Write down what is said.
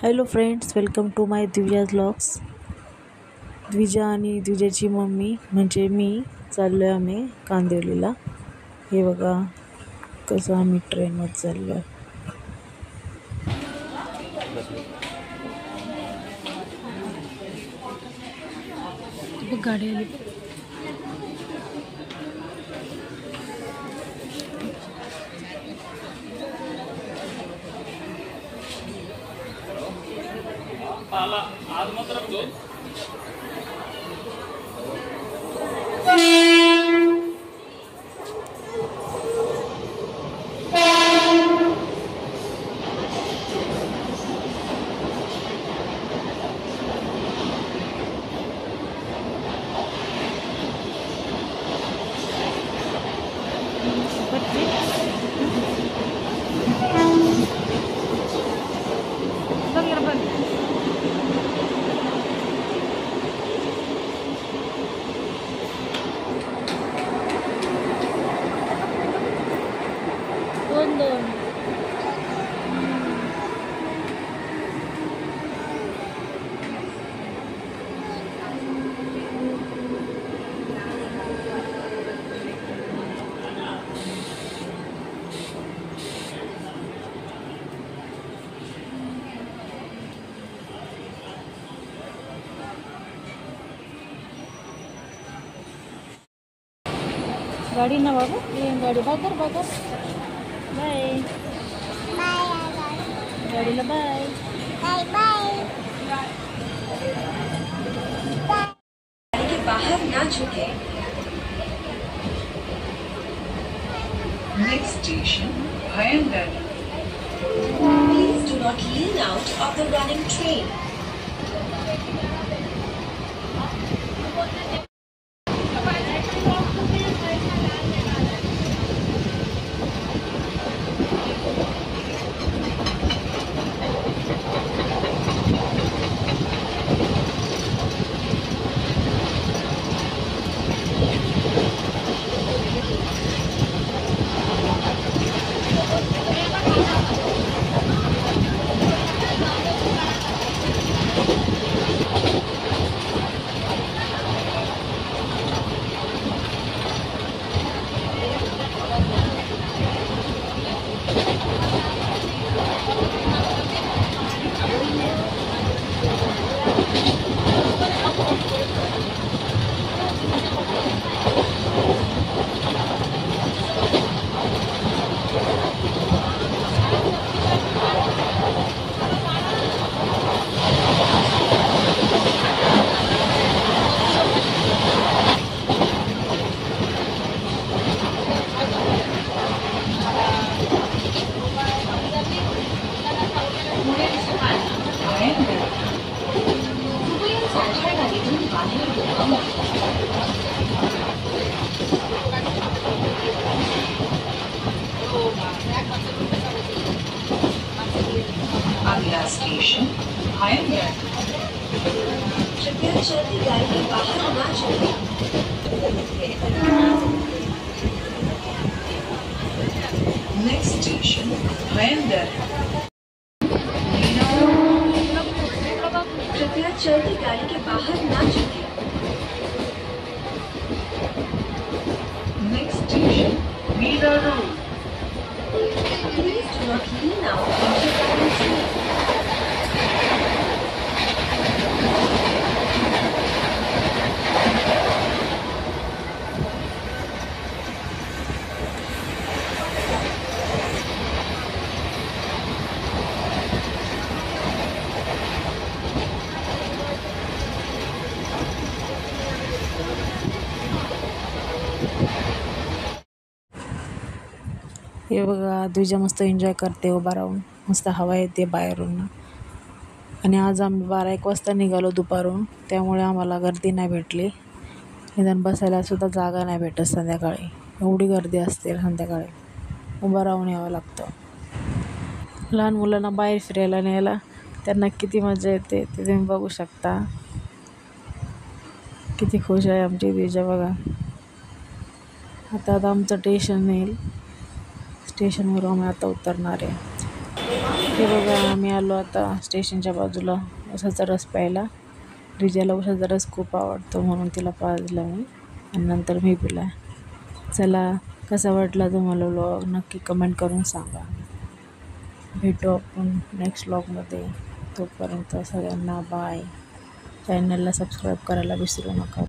Hello friends, welcome to my Dwija's vlogs. Dwija आणि द्विजाची mummy म्हणजे मी चाललो आहे आम्ही कांदिवलीला. हे बघा कसं आम्ही ट्रेनमध्ये चाललो आहे. गाडी आली. आज मात्र दोन गाडी ना बाबा, गाडी बघर बाय गाडीला बाय. के बाहर ना झुके. Next station, Bhayangar. Please do not lean out of the running train. अगला स्टेशन भायंगर. कृपया चलती गाड़ी के बाहर ना चले. Next station Bhayandar. कृपया चलती गाड़ी के बाहर ना चले. Next station Mira Road. Please do not lean out of the running train. हे बघा द्विजा मस्त एन्जॉय करते उभा राहून. मस्त हवा येते बाहेरून. आणि आज आम्ही 12-1 वाजता निघालो दुपारून, त्यामुळे आम्हाला गर्दी नाही भेटली. निदान बसायला सुद्धा जागा नाही भेटत संध्याकाळी. एवढी गर्दी असते संध्याकाळी, उभं राहून यावं लागतं. लहान मुलांना बाहेर फिरायला न्यायला त्यांना किती मजा येते ते तुम्ही बघू शकता. किती खुश आहे आमची द्विजा बघा. आता आमचं स्टेशन येईल. स्टेशनवर आम्ही आता उतरणार आहे. हे बघा आम्ही आलो आता स्टेशनच्या बाजूला उसाचा रस प्यायला. रिजाला उसाचा रस खूप आवडतो म्हणून तिला पाजला मी आणि नंतर मी पिला. चला, कसा वाटला तुम्हाला व्लॉग नक्की कमेंट करून सांगा. भेटू आपण नेक्स्ट व्लॉगमध्ये. तोपर्यंत सगळ्यांना बाय. चॅनलला सबस्क्राईब करायला विसरू नका.